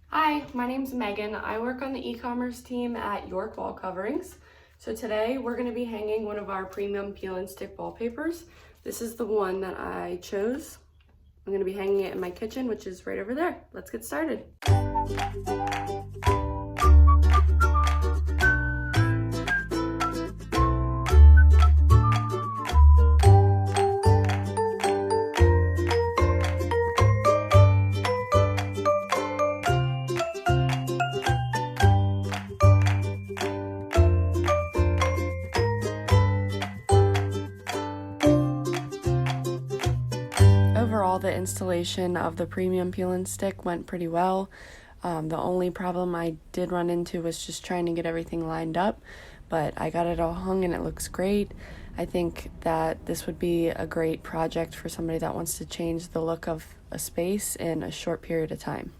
Hi, my name's Megan. I work on the e-commerce team at York Wall Coverings. So today we're going to be hanging one of our premium peel and stick wallpapers. This is the one that I chose. I'm going to be hanging it in my kitchen, which is right over there. Let's get started. Overall, the installation of the premium peel and stick went pretty well. The only problem I did run into was just trying to get everything lined up, but I got it all hung and it looks great. I think that this would be a great project for somebody that wants to change the look of a space in a short period of time.